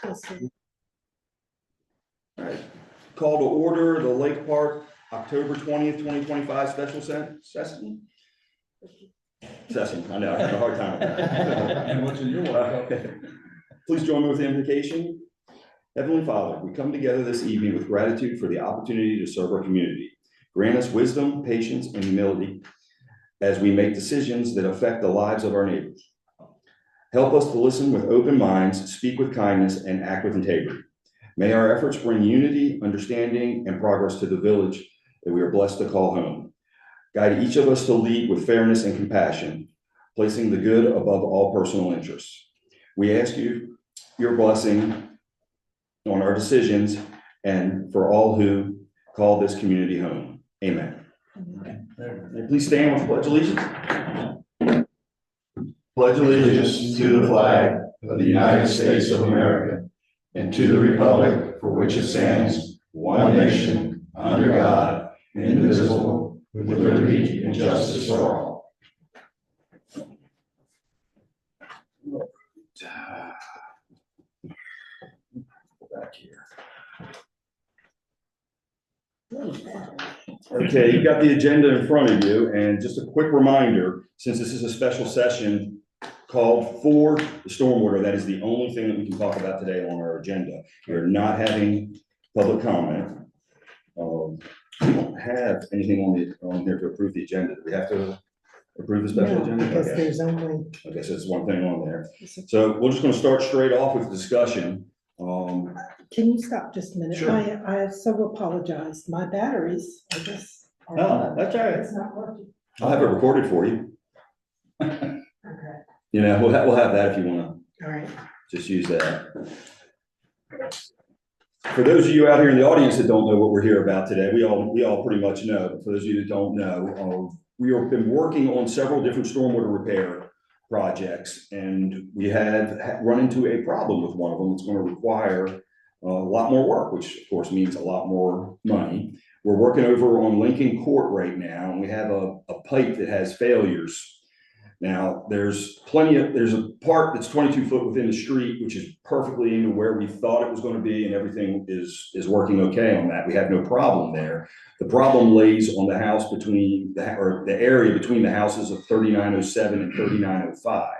Yes, sir. All right. Call to order the Lake Park October 20th, 2025 special session. Session, I know, I have a hard time with that. And what's in your walk? Please join me with the invocation. Heavenly Father, we come together this evening with gratitude for the opportunity to serve our community. Grant us wisdom, patience, and humility as we make decisions that affect the lives of our neighbors. Help us to listen with open minds, speak with kindness, and act with integrity. May our efforts bring unity, understanding, and progress to the village that we are blessed to call home. Guide each of us to lead with fairness and compassion, placing the good above all personal interests. We ask you your blessing on our decisions and for all who call this community home. Amen. Please stand with the Pledge of Allegiance. Pledge allegiance to the flag of the United States of America and to the republic for which it stands, one nation, under God, indivisible, with liberty and justice for all. Back here. Okay, you've got the agenda in front of you, and just a quick reminder, since this is a special session called for the stormwater, that is the only thing that we can talk about today on our agenda. We're not having public comment. We don't have anything on here to approve the agenda. Do we have to approve the special No, agenda? because Okay. there's only. I guess that's one thing on there. So we're just gonna start straight off with discussion. Can you stop just a minute? Sure. I so apologize. My batteries, I guess. are- No, that's all right. It's not working. I'll have it recorded for you. Okay, You know, we'll have that if you wanna all right. just use that. For those of you out here in the audience that don't know what we're here about today, we all pretty much know, but for those of you that don't know, we have been working on several different stormwater repair projects, and we have run into a problem with one of them. It's going to require a lot more work, which of course means a lot more money. We're working over on Lincoln Court right now, and we have a pipe that has failures. Now, there's a part that's 22 foot within the street, which is perfectly into where we thought it was going to be, and everything is working okay on that. We have no problem there. The problem lays on the house between the area between the houses of 3907 and 3905.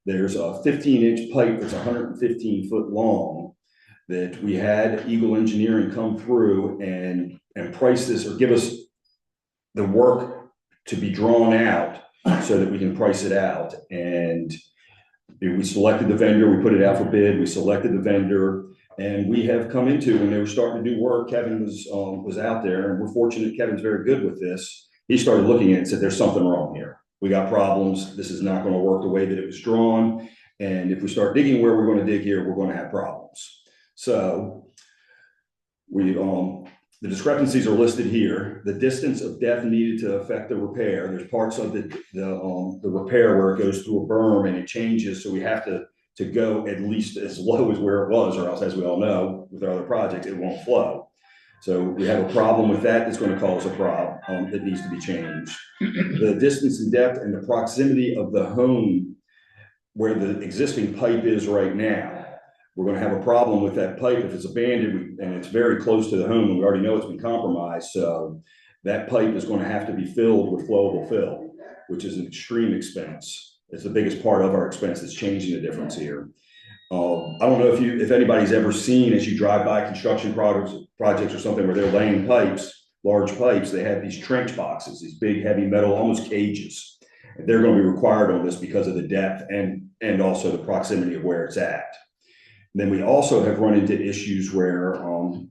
There's a 15-inch pipe that's 115 foot long that we had Eagle Engineering come through and price this or give us the work to be drawn out so that we can price it out. And we selected the vendor, we put it out for bid, we selected the vendor, and we have come into, when they were starting to do work, Kevin was out there, and we're fortunate Kevin's very good with this. He started looking at it and said, there's something wrong here. We got problems. This is not going to work the way that it was drawn. And if we start digging where we're going to dig here, we're going to have problems. So the discrepancies are listed here. The distance of depth needed to affect the repair. There's parts of the repair where it goes through a berm and it changes. So we have to go at least as low as where it was, or else, as we all know, with our other projects, it won't flow. So we have a problem with that. That's going to cause a problem that needs to be changed. The distance and depth and the proximity of the home where the existing pipe is right now. We're going to have a problem with that pipe if it's abandoned and it's very close to the home, and we already know it's been compromised. So that pipe is going to have to be filled with flowable fill, which is an extreme expense. It's the biggest part of our expense that's changing the difference here. I don't know if anybody's ever seen, as you drive by construction projects or something where they're laying pipes, large pipes, they have these trench boxes, these big heavy metal, almost cages. And they're going to be required on this because of the depth and also the proximity of where it's at. Then we also have run into issues where home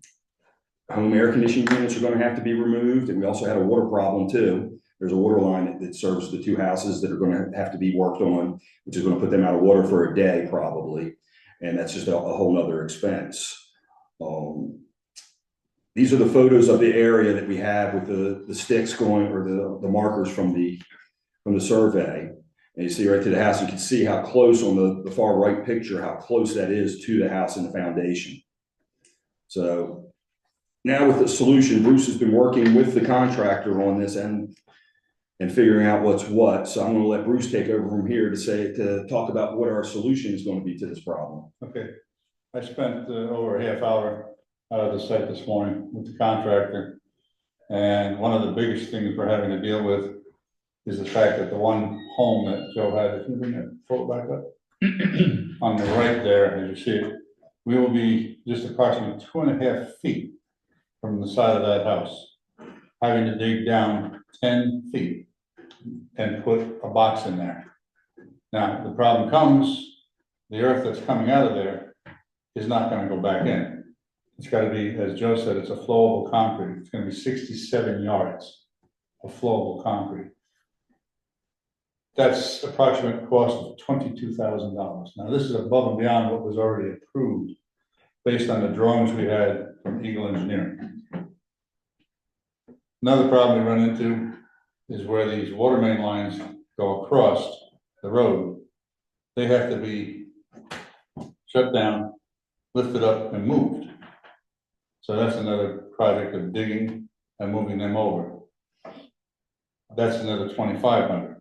air conditioning units are going to have to be removed. And we also had a water problem too. There's a water line that serves the two houses that are going to have to be worked on, which is going to put them out of water for a day probably. And that's just a whole nother expense. These are the photos of the area that we have with the sticks going, or the markers from the survey. And you see right to the house, you can see how close on the far right picture, how close that is to the house and the foundation. So now with the solution, Bruce has been working with the contractor on this and figuring out what's what. So I'm going to let Bruce take over from here to talk about what our solution is going to be to this problem. Okay. I spent over a half hour out of the site this morning with the contractor. And one of the biggest things we're having to deal with is the fact that the one home that Joe had, if you bring that photo back up, on the right there, as you see it, we will be just approximately 2.5 feet from the side of that house, having to dig down 10 feet and put a box in there. Now, the problem comes, the earth that's coming out of there is not gonna go back in. It's gotta be, as Joe said, it's a flowable concrete. It's gonna be 67 yards of flowable concrete. That's approximate cost of $22,000. Now, this is above and beyond what was already approved based on the drawings we had from Eagle Engineering. Another problem we run into is where these water main lines go across the road. They have to be shut down, lifted up and moved. So that's another project of digging and moving them over. That's another $2,500.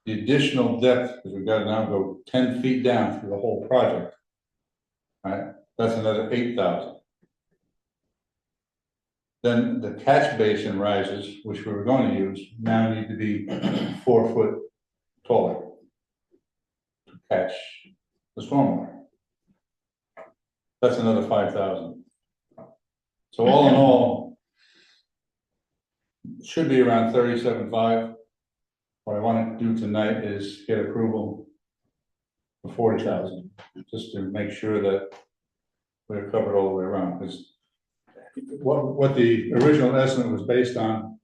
The additional depth, because we've got to now go 10 feet down through the whole project. Right, that's another $8,000. Then the catch basin rises, which we were going to use, now need to be 4 foot taller to catch the stormwater. That's another $5,000. So all in all, it should be around $37,500. What I want to do tonight is get approval for $40,000, just to make sure that we're covered all the way around, because what the original estimate was based on,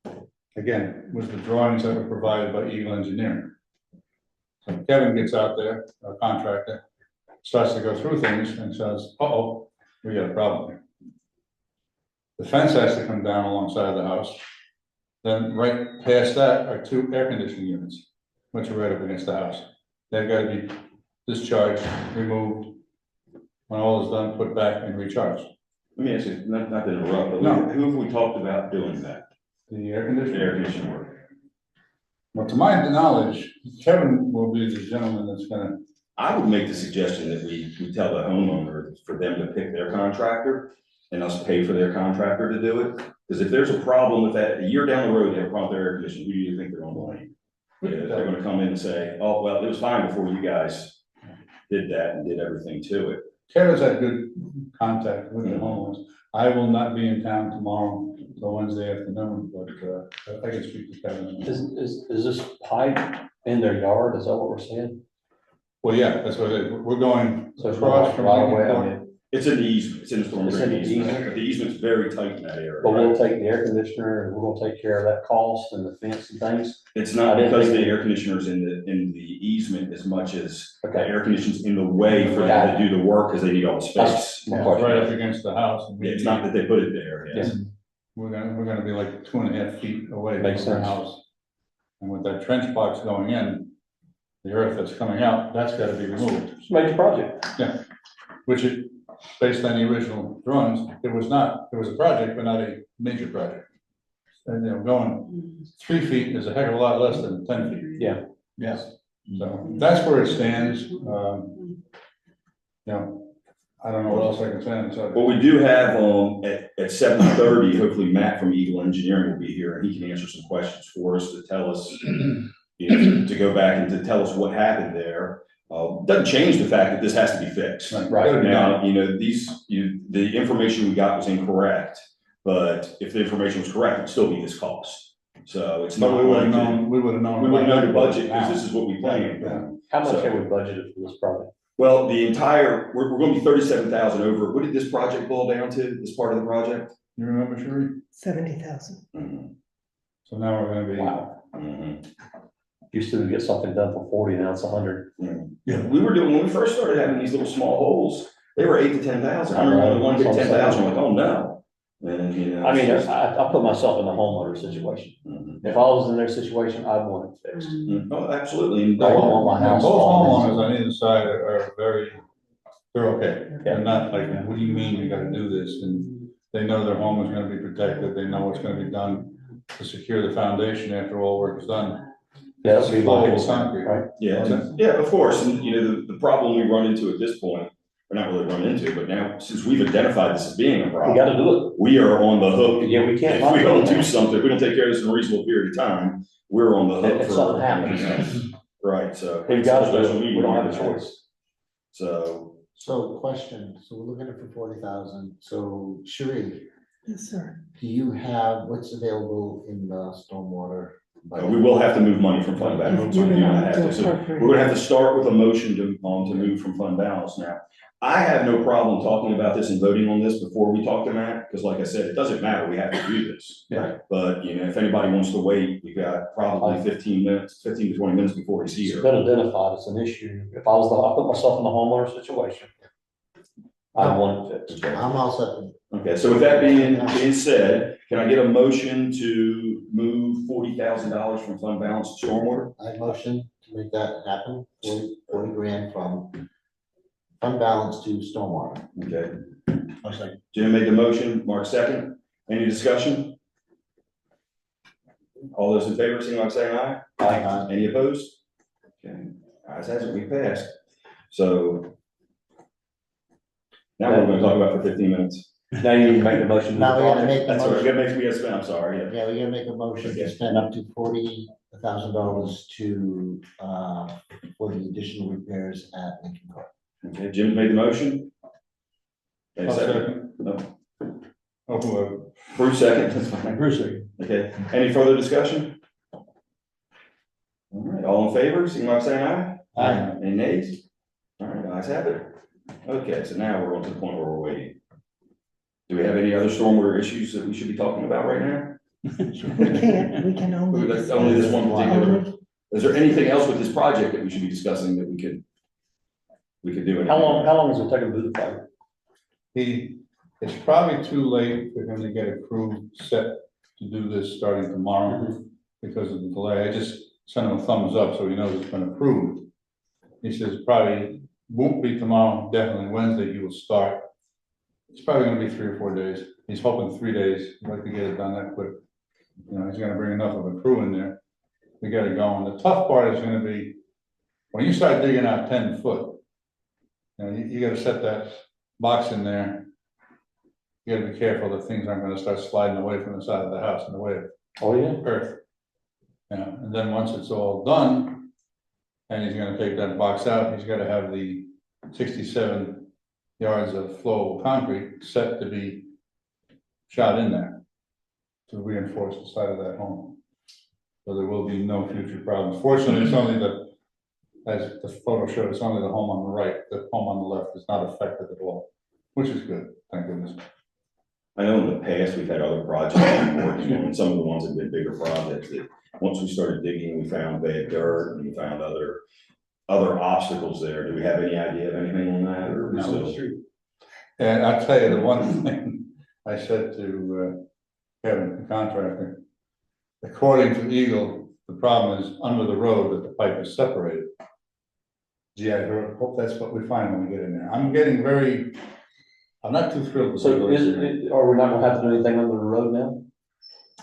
again, was the drawings that were provided by Eagle Engineering. So Kevin gets out there, our contractor, starts to go through things and says, uh-oh, we got a problem here. The fence has to come down alongside the house. Then right past that are 2 air conditioning units, which are right up against the house. They've got to be discharged, removed, when all is done, put back and recharged. Let me ask you, not to interrupt, but No. who have we talked about doing that? The air The conditioning. air conditioning work? Well, to my knowledge, Kevin will be the gentleman that's gonna, I would make the suggestion that we tell the homeowner for them to pick their contractor and us pay for their contractor to do it. Because if there's a problem with that, a year down the road, they have a problem with their air conditioning, who do you think they're gonna blame? Yeah, they're gonna come in and say, oh, well, it was fine before you guys did that and did everything to it. Kevin's had good contact with the homeowners. I will not be in town tomorrow, till Wednesday afternoon, but I can speak to Kevin. Is this pipe in their yard? Is that what we're saying? Well, yeah, that's what we're going So it's across not from right Lincoln away, I Court. mean, It's in the easement, it's in the storm It's in drain the easement, easement? but the easement's very tight in that area. but we'll take the air conditioner and we're gonna take care of that cost and the fence and things. It's not I didn't because the think- air conditioner's in the easement as much as the Okay. air conditioning's in the way for them to do the work, because they need all the space. My Yeah, question. it's right up against the house. And Yeah, it's not that they put it there, yes. We're gonna be like 2.5 feet away from Makes the sense. house. And with that trench box going in, the earth that's coming out, that's gotta be removed, It's a major project. which is, based on the original drawings, it was not, it was a project, but not a major project. And, going 3 feet is a heck of a lot less than 10 feet. Yeah. Yes. So that's where it stands. I don't know what else I can say on the subject. Well, we do have, at 7:30, hopefully Matt from Eagle Engineering will be here, and he can answer some questions for us to tell us, to go back and to tell us what happened there. Doesn't change the fact that this has to be fixed. Right. Now, the information we got was incorrect, but if the information was correct, it'd still be this cost. So it's But not we would like, have known, we would have known. we wouldn't know the about budget, now. because this is what we planned. Yeah. How much So- have we budgeted for this project? Well, we're gonna be 37,000 over. What did this project boil down to, this part of the project? You remember, Sheree? 70,000. Mhm, So now we're gonna be. Wow. mhm. Used to get something done for 40, now it's 100. Yeah, we were doing, when we first started having these little small holes, they were 8 to 10,000. I remember when one hit 10,000, I'm like, oh no. And, I mean, it's just- I put myself in the homeowner situation. Mhm. If I was in their situation, I'd want it fixed. Oh, absolutely. I don't want my house Both falling. homeowners on either side are very, they're okay. They're not like, what do you mean you gotta do this? And they know their home is gonna be protected. They know what's gonna be done to secure the foundation after all work is done. Yeah, that'd be Flowable like, concrete. right? Yeah, yeah, of course. And, the problem we run into at this point, or not really run into, but now, since we've identified this as being a We problem, gotta do we are on the hook. it. Yeah, we can't. If we don't do something, if we don't take care of this in a reasonable period of time, we're on the hook If for. something happens. anything else. Right, so. We've got to do Special it. meeting We don't have a on that. choice. So, So question, so we're looking at for 40,000, so Sheree, Yes, sir. do you have, what's available in the stormwater? we will have to move money from fund balance. You're We gonna don't have have to to. So appropriate. we're gonna have to start with a motion to move from fund balance now. I have no problem talking about this and voting on this before we talk to Matt, because like I said, it doesn't matter, we have to do this. Yeah. But, you know, if anybody wants to wait, you've got probably 15 to 20 minutes before he's It's here. been identified as an issue. If I put myself in the homeowner situation, I want it fixed. I'm all set. Okay, so with that being said, can I get a motion to move $40,000 from fund balance to stormwater? I motion to make that happen, 40 grand from fund balance to stormwater. Okay, Jim made the motion, Mark second. Any discussion? All those in favor, signify by saying aye. Aye. Any opposed? Okay, ayes has it, we passed. So now we're gonna talk about for 15 minutes. Now you need to make the motion. to Now we gotta the make the That's all right, motion, we gotta spend, I'm sorry, yeah. yeah, we gotta make a motion Okay. to spend up to $40,000 to, for the additional repairs at Lincoln Park. Okay, Jim made the motion. Okay, I'll second. second. No, Oh, whoever. Bruce second, that's fine. Bruce, Okay, any further discussion? All right, all in favor, signify by saying aye. Aye. Any nays? All right, ayes have it. Okay, so now we're on to the point where we're waiting. Do we have any other stormwater issues that we should be talking about right now? We can only. That's only this one particular. Only- Is there anything else with this project that we should be discussing that we could do? how long is it taking to do the fight? It's probably too late for him to get a crew set to do this starting tomorrow because of the delay. I just sent him a thumbs up so he knows it's been approved. He says probably won't be tomorrow, definitely Wednesday he will start. It's probably gonna be 3 or 4 days. He's hoping 3 days, I'd like to get it done that quick. You know, he's gonna bring enough of a crew in there. We get it going. The tough part is gonna be, when you start digging out 10 foot, you know, you gotta set that box in there. You gotta be careful that things aren't gonna start sliding away from the side of the house in the way of Oh, yeah. earth. You know, and then once it's all done, and he's gonna take that box out, he's gotta have the 67 yards of flow of concrete set to be shot in there to reinforce the side of that home. So there will be no future problems. Fortunately, it's only as the photo showed, it's only the home on the right, the home on the left is not affected at all, which is good, thank goodness. I know in the past, we've had other projects we've been working on, and some of the ones have been bigger projects that, once we started digging, we found bad dirt and we found other obstacles there. Do we have any idea of anything on that, or? we still- And I'll tell you, the one thing I said to Kevin, the contractor, according to Eagle, the problem is under the road that the pipe is separated. Gee, hope that's what we find when we get in there. I'm not too thrilled with. So the are we not gonna have to do anything under the road now?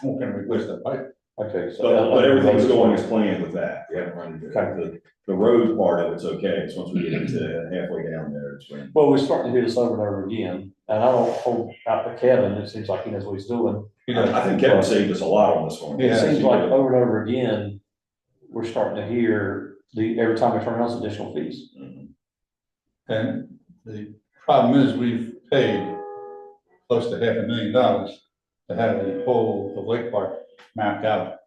Who can replace that pipe? Okay, so. But everything's going as planned with that. We haven't run into Okay. the road part of it's okay. It's once we get into halfway down there, it's when. Well, we're starting to do this over and over again, and I don't hold out to Kevin, it seems like he knows what he's doing. I think Kevin saved us a lot on this one. It Yeah, seems like over and over again, we're starting to hear every time we turn around, it's additional fees. Mhm. And the problem is, we've paid close to $500,000 to have the whole of Lake Park mapped out.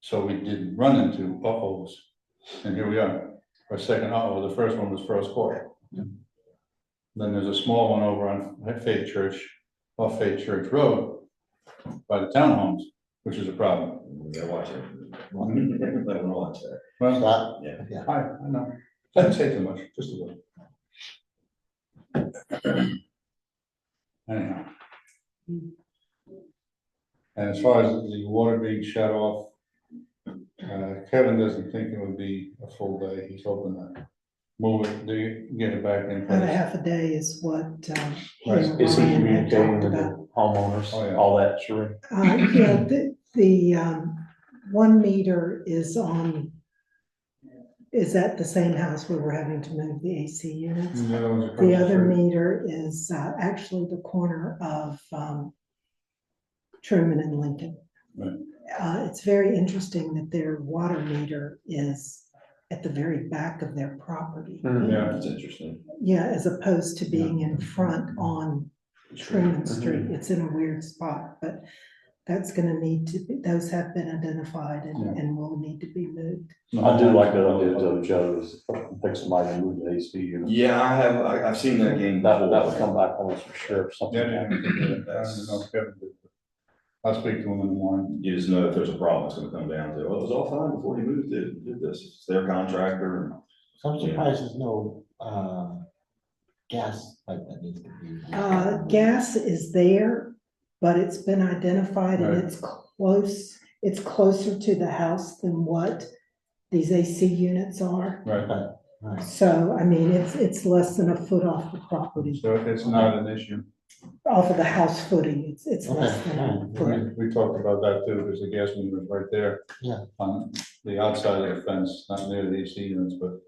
So we didn't run into uh-ohs. And here we are, our second uh-oh, the first one was First Court. Then there's a small one over on Faith Church, off Faith Church Road, by the townhomes, which is a problem. We gotta watch it. Let them watch that. Well, Stop. Yeah. I know, doesn't say too much, just a little. Anyhow. And as far as the water being shut off, Kevin doesn't think it would be a full day, he's hoping to move it, get it back in About a place. half a day is what, he Right. and Is he Ryan had communicating talked with about. the homeowners, Oh, yeah. all that, sure? Yeah, the 1 meter is on is at the same house where we're having to move the AC units. And the other one's across The other street. meter is actually the corner of Truman and Lincoln. Right. It's very interesting that their water meter is at the very back of their property. Yeah, That's interesting. Yeah, as opposed to being in front on Truman Street. It's in a weird spot, but that's gonna need to be, those have been identified and will need to be moved. I do like that idea though, Joe, is pick somebody to move the AC unit. Yeah, I've seen that game. That would come back on us for sure, if something yeah, yeah. happened. I don't know if Kevin did, but I'll speak to him in the morning. You just know if there's a problem, it's gonna come down to, well, it was all fine before you moved it, did this, it's their contractor. So I'm surprised there's no, gas pipe that needs to be. Gas is there, but it's been identified and Right. it's closer to the house than what these AC units are. Right, Right. So, I mean, it's less than a foot off the property, so it's not an issue. off of the house footing, it's less Okay, than a alright. foot. We talked about that too, because the gas meter is right there. Yeah. On the outside of the fence, not near the AC units, but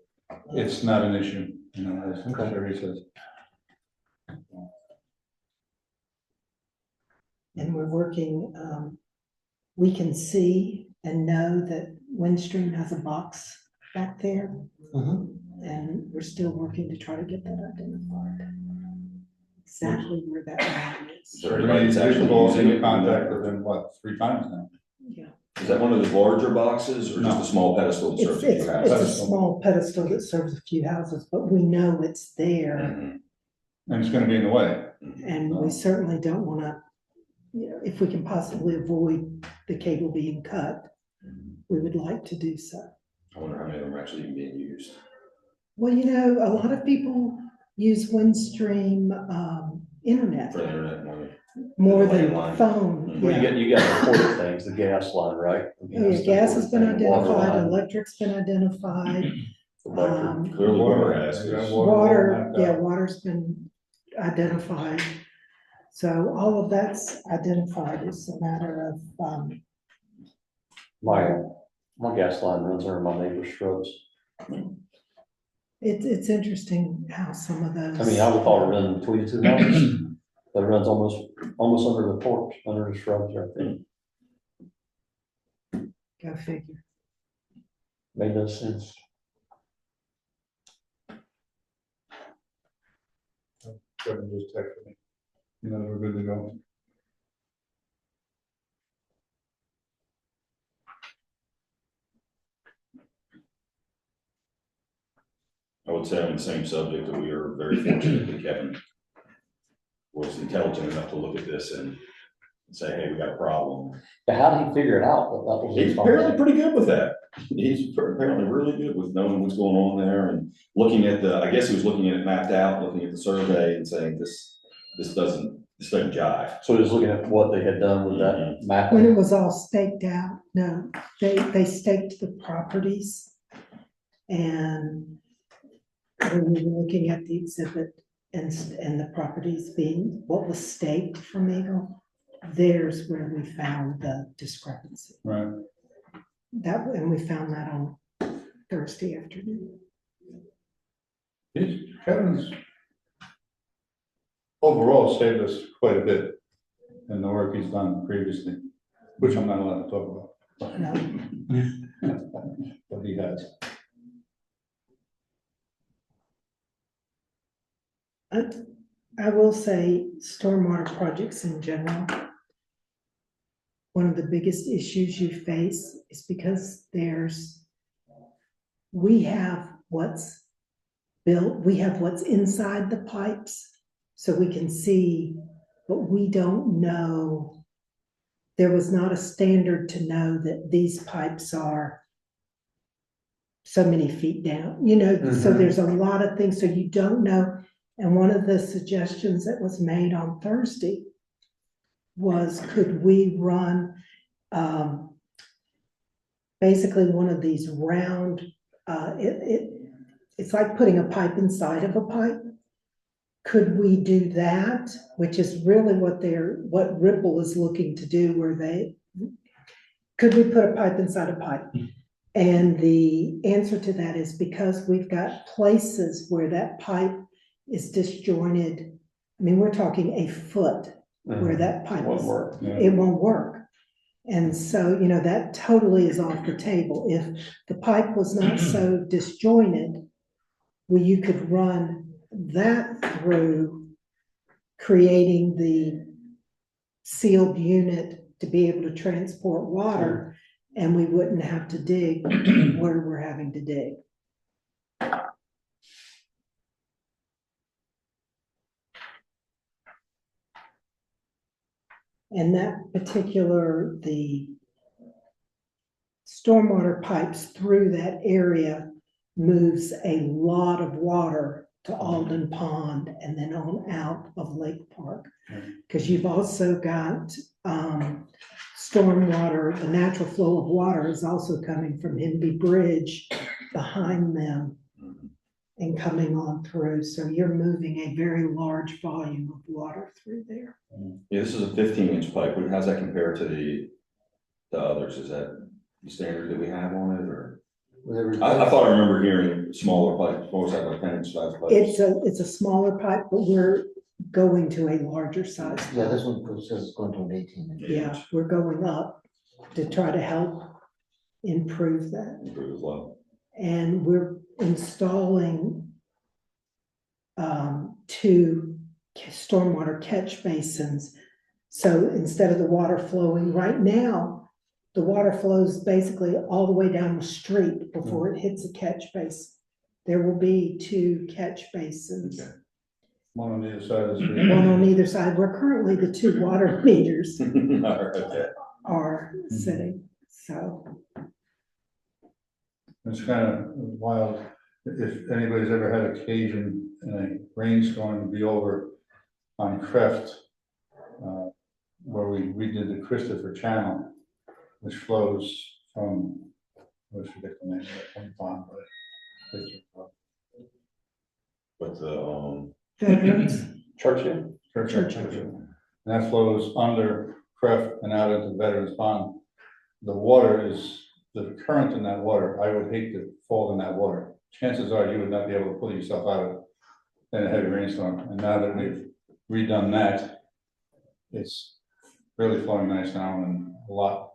it's not an issue, you know, as Okay. Sherry says. And we're working, we can see and know that Windstream has a box back there, Mhm. and we're still working to try to get that identified. Exactly where that line is. Is there anybody that's We've actually all using been it? in contact with them, what, 3 times now? Yeah, Is that one of the larger boxes or just No. a small pedestal that serves a it's few a houses? small pedestal that serves a few houses, but we know it's there, Mhm. And it's gonna be in the way. and we certainly don't wanna, you know, if we can possibly avoid the cable being cut, we would like to do so. I wonder how many of them are actually even being used. Well, you know, a lot of people use Windstream, internet For the internet, more the than line. phone. Well, Yeah. you got the important things, the gas line, right? Yeah, gas has been Important thing, water identified, line, electric's been identified, electric. Clearly water has, They got 'cause water all water, mapped yeah, out. water's been identified. So all of that's identified, it's a matter of, My gas line runs under my neighbor's shrubs. it's interesting how some of those. I mean, I would thought it run between the two houses, but it runs almost under the porch, under the shrubs right there. Go figure. Made no sense. Kevin just texted me. You know, we're good to go. I would say on the same subject that we are very fortunate that Kevin was intelligent enough to look at this and say, hey, we got a problem. But how did he figure it out? That was his He's apparently problem. pretty good with that. He's apparently really good with knowing what's going on there and looking at I guess he was looking at it mapped out, looking at the survey and saying, this doesn't jive. So he was looking at what they had done with that map. When it was all staked out, no, they staked the properties. And when we were looking at the exhibit and the properties being what was staked from Eagle, there's where we found the discrepancy. Right. And we found that on Thursday afternoon. Kevin's overall saved us quite a bit in the work he's done previously, which I'm not allowed to talk about. No, But he has. I will say stormwater projects in general. One of the biggest issues you face is because we have what's built, we have what's inside the pipes, so we can see, but we don't know. There was not a standard to know that these pipes are so many feet down, you know, so there's a lot of things, so you don't know. And one of the suggestions that was made on Thursday was, could we run basically one of these round, it's like putting a pipe inside of a pipe. Could we do that? Which is really what Ripple is looking to do, could we put a pipe inside a pipe? And the answer to that is because we've got places where that pipe is disjointed. I mean, we're talking a foot where that pipe Won't is, work. it won't work. And so, you know, that totally is off the table. If the pipe was not so disjointed, well, you could run that through, creating the sealed unit to be able to transport water, and we wouldn't have to dig where we're having to dig. And that particular, the stormwater pipes through that area moves a lot of water to Alden Pond and then on out of Lake Park. Because you've also got stormwater, the natural flow of water is also coming from Himby Bridge behind them and coming on through. So you're moving a very large volume of water through there. Yeah, this is a 15-inch pipe. How's that compare to the others? Is that the standard that we have on it, or? I thought I remember hearing smaller pipes. What was that, like 10-inch size pipes? It's a smaller pipe, but we're going to a larger size. Yeah, pipe. this one says it's going to an 18 inch. Yeah, we're going up to try to help improve that. Improve as well. And we're installing two stormwater catch basins. So instead of the water flowing right now, the water flows basically all the way down the street before it hits a catch basin. There will be two catch basins, Okay. One on either side of the street. one on either side, where currently the two water meters Okay. are sitting, so. It's kind of wild, if anybody's ever had occasion in a rainstorm to be over on Creft, where we redid the Christopher Channel, which flows from, I forget the name of that pond, but But the, Veterans, Churchill? And that flows under Creft and out into Veterans Pond. The water is, the current in that water, I would hate to fall in that water. Chances are you would not be able to pull yourself out of it in a heavy rainstorm. And now that we've redone that, it's really flowing nice now and a lot.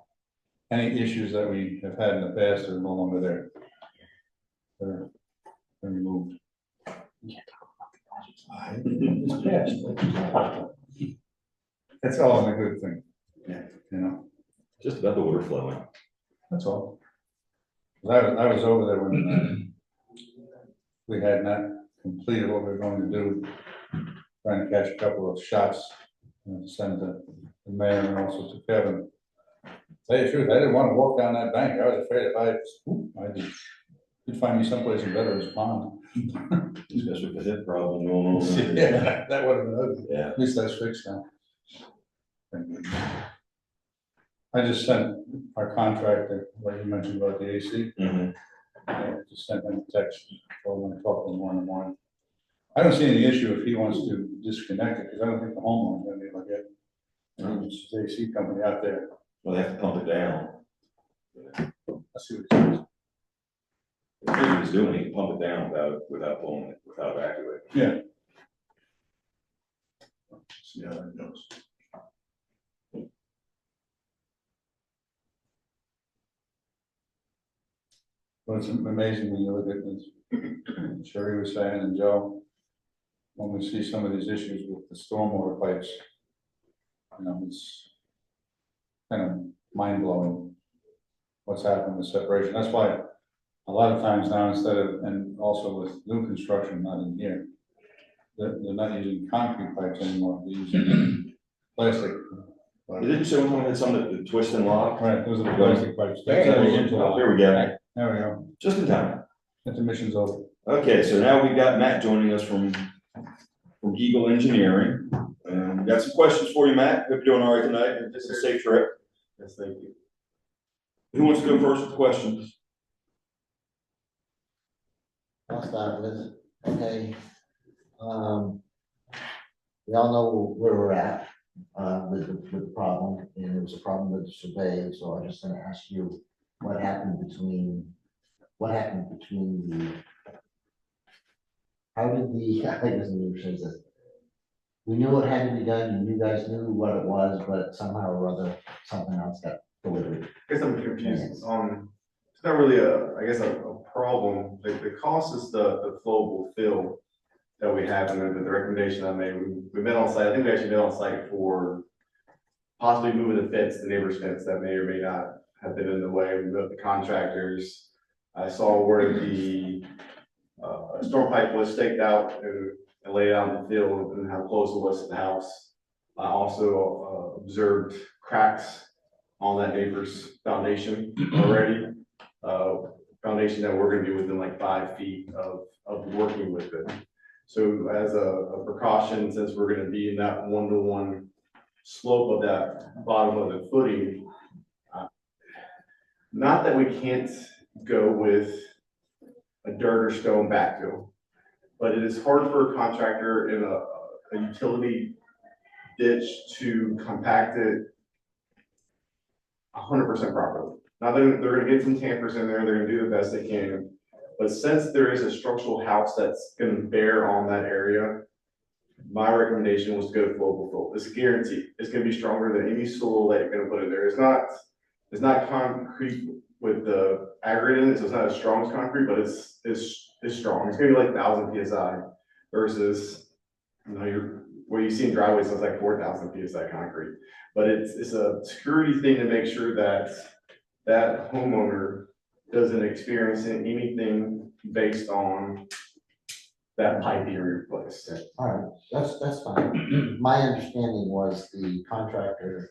Any issues that we have had in the past are no longer there. They're removed. It's all a good thing. Yeah. You know, just about the water flowing. that's all. 'Cause I was over there when we had not completed what we were going to do, trying to catch a couple of shots and send the mayor and also to Kevin. Tell you the truth, I didn't want to walk down that bank. I was afraid if you'd find me someplace in Veterans Pond. Especially with the hip problem going on. Yeah, that would have been ugly. Yeah. At least that's fixed now. I just sent our contractor, what you mentioned about the AC, Mhm. I just sent him a text, so I'm gonna talk to him in the morning. I don't see any issue if he wants to disconnect it, because I don't think the homeowner's gonna be able to get, it's the AC company out there. Well, they have to pump it down. I see what he says. If he was doing, he can pump it down without pulling it, without evacuating. Yeah. See how that goes. But it's amazing when you look at this, Sherry was saying, and Joe, when we see some of these issues with the stormwater pipes, you know, it's kind of mind blowing what's happened with separation. That's why a lot of times now, instead of, and also with new construction, not in here, they're not using concrete pipes anymore, they're using plastic. Didn't someone had some that twist and lock? Right, those are the plastic pipes. There we go. There we go, Just in time. intermission's over. Okay, so now we've got Matt joining us from Eagle Engineering. We've got some questions for you, Matt. Hope you're doing all right tonight. It's a safe trip. Yes, thank you. Who wants to go first with the questions? I'll start with, okay. We all know where we're at, with the problem, and it was a problem with the survey, so I'm just gonna ask you, what happened between the, how did the, I doesn't even say this. We knew what had to be done, and you guys knew what it was, but somehow or other, something else got delivered. I guess I'm confused, it's not really I guess a problem, the cost is the flowable fill that we have, and the recommendation I made, we met on site, I think we actually met on site for possibly moving the fence, the neighbor's fence that may or may not have been in the way, we met the contractors. I saw where the storm pipe was staked out and laid out in the field and how close it was to the house. I also observed cracks on that neighbor's foundation already. Foundation that we're gonna be within like 5 feet of working with it. So as a precaution, since we're gonna be in that 1-to-1 slope of that bottom of the footing, not that we can't go with a dirt or stone backfill, but it is hard for a contractor in a utility ditch to compact it 100% properly. Now they're gonna get some tampers in there, they're gonna do the best they can. But since there is a structural house that's gonna bear on that area, my recommendation was to go to flowable fill. It's guaranteed. It's gonna be stronger than any soil that you're gonna put in there. It's not concrete with the aggregate in it, so it's not as strong as concrete, but it's strong. It's gonna be like 1,000 PSI versus, what you see in driveways, so it's like 4,000 PSI concrete. But it's a security thing to make sure that that homeowner doesn't experience anything based on that pipe being replaced. All right, that's fine. My understanding was the contractor,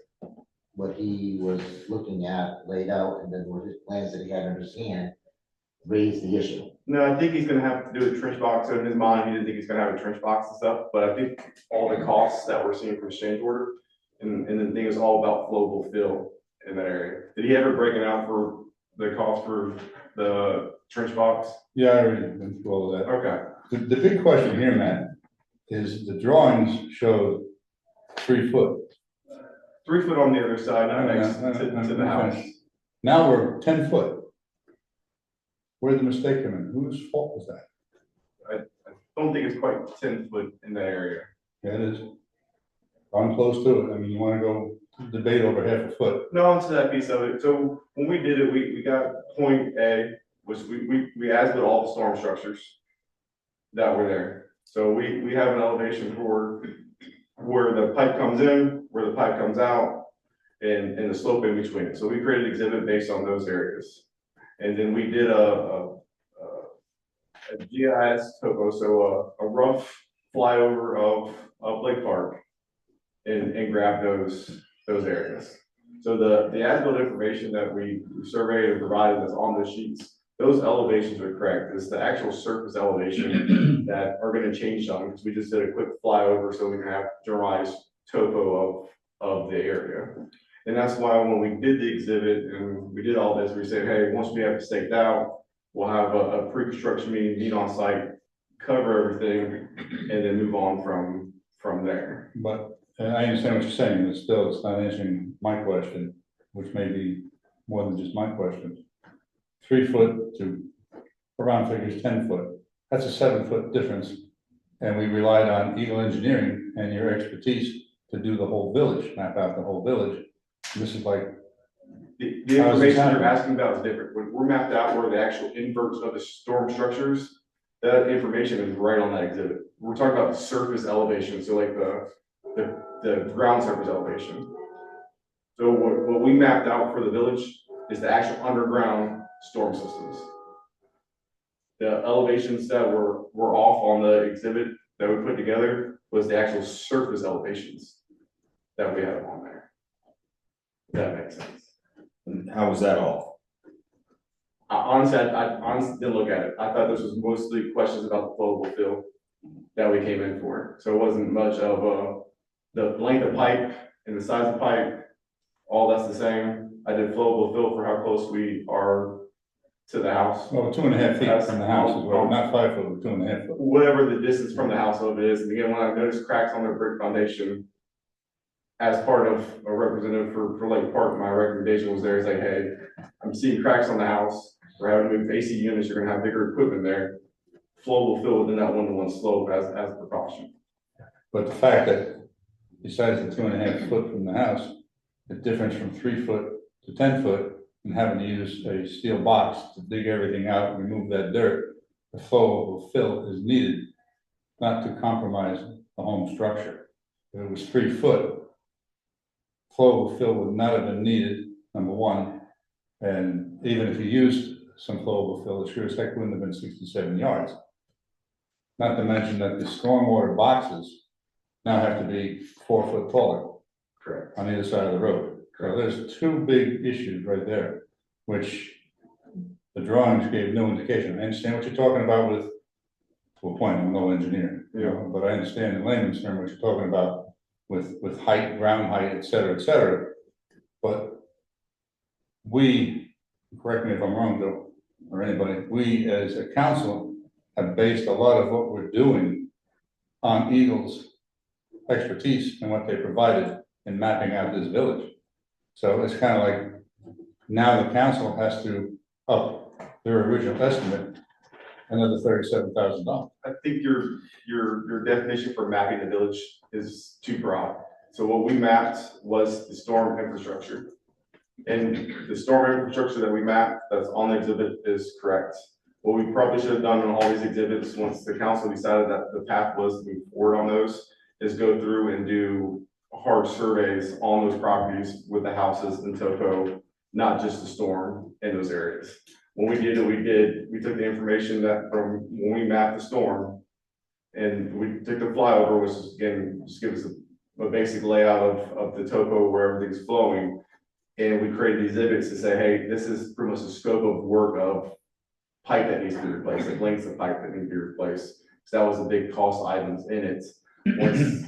what he was looking at laid out, and then what his plans that he had in his hand raised the issue. No, I think he's gonna have to do a trench box. So in his mind, he didn't think he's gonna have a trench box and stuff, but I think all the costs that we're seeing from exchange order, and the thing is all about flowable fill in that area. Did he ever break it out for the cost for the trench box? Yeah, I already been through all of that. Okay, The big question here, Matt, is the drawings showed 3 foot. 3 foot on the other side, not next to the house. Now we're 10 foot. Where did the mistake come in? Whose fault was that? I don't think it's quite 10 foot in that area. Yeah, it is. I'm close to it. I mean, you wanna go debate over half a foot. No, onto that piece of it. So when we did it, we got point A, which we as-built all the storm structures that were there. So we have an elevation for where the pipe comes in, where the pipe comes out, and the slope in between it. So we created an exhibit based on those areas. And then we did a GIS topo, so a rough flyover of Lake Park and grab those areas. So the as-built information that we surveyed and provided that's on the sheets, those elevations are correct. It's the actual surface elevation that are gonna change some, because we just did a quick flyover so we can have generalized topo of the area. And that's why when we did the exhibit and we did all this, we said, hey, once we have it staked out, we'll have a pre-construction meet on site, cover everything, and then move on from there. But, and I understand what you're saying, but still, it's not answering my question, which may be more than just my question. 3 foot to around figures 10 foot, that's a 7 foot difference. And we relied on Eagle Engineering and your expertise to do the whole village, map out the whole village. This is like, The How is this information you're happening? asking about is different. When we're mapped out where the actual inverts of the storm structures, that information is right on that exhibit. We're talking about the surface elevation, so like the ground surface elevation. So what we mapped out for the village is the actual underground storm systems. The elevations that were off on the exhibit that we put together was the actual surface elevations that we have on there. If that makes sense. And how was that off? I honestly didn't look at it. I thought this was mostly questions about the flowable fill that we came in for. So it wasn't much of the length of pipe and the size of pipe, all that's the same. I did flowable fill for how close we are to the house. well, 2.5 feet from the house as well, not 5 foot, but 2.5 foot. Whatever the distance from the house of it is. And again, when I noticed cracks on the brick foundation, as part of a representative for Lake Park, my recommendation was there, is like, hey, I'm seeing cracks on the house. We're having to move AC units, you're gonna have bigger equipment there. Flow will fill within that 1-to-1 slope as a precaution. But the fact that besides the 2.5 foot from the house, the difference from 3 foot to 10 foot, and having to use a steel box to dig everything out and remove that dirt, the flow of fill is needed, not to compromise the home structure. If it was 3 foot, flow of fill would not have been needed, number one. And even if you used some flowable fill, it sure as heck wouldn't have been 67 yards. Not to mention that the stormwater boxes now have to be 4 foot taller Correct. on either side of the road. So there's two big issues right there, which the drawings gave no indication. I understand what you're talking about with, to a point, I'm no engineer, you know, but I understand in layman's term what you're talking about with height, ground height, et cetera, et cetera. But we, correct me if I'm wrong, Joe, or anybody, we as a council have based a lot of what we're doing on Eagle's expertise and what they provided in mapping out this village. So it's kind of like, now the council has to up their original estimate another $37,000. I think your definition for mapping the village is too broad. So what we mapped was the storm infrastructure. And the storm infrastructure that we mapped, that's on the exhibit, is correct. What we probably should have done on all these exhibits, once the council decided that the path was to move forward on those, is go through and do hard surveys on those properties with the houses in topo, not just the storm in those areas. When we did it, we took the information that from when we mapped the storm, and we took the flyover, which is, again, just gives us a basic layout of the topo where everything's flowing. And we created exhibits to say, hey, this is pretty much the scope of work of pipe that needs to be replaced, like lengths of pipe that need to be replaced. So that was the big cost items in it. Once,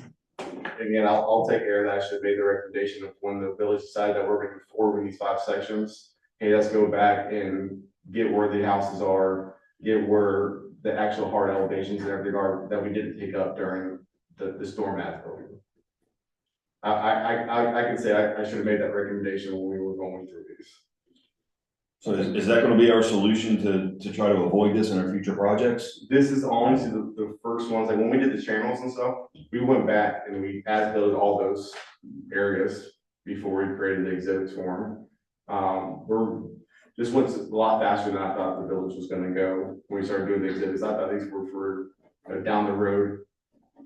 again, I'll take care of that. I should have made the recommendation of when the village decided that we're moving forward with these 5 sections. Hey, let's go back and get where the houses are, get where the actual hard elevations and everything are that we didn't pick up during the storm math building. I can say I should have made that recommendation when we were going through these. So is that gonna be our solution to try to avoid this in our future projects? This is honestly the first ones, like when we did the channels and stuff, we went back and we as-built all those areas before we created the exhibits for them. This went a lot faster than I thought the village was gonna go when we started doing the exhibits. I thought these were for down the road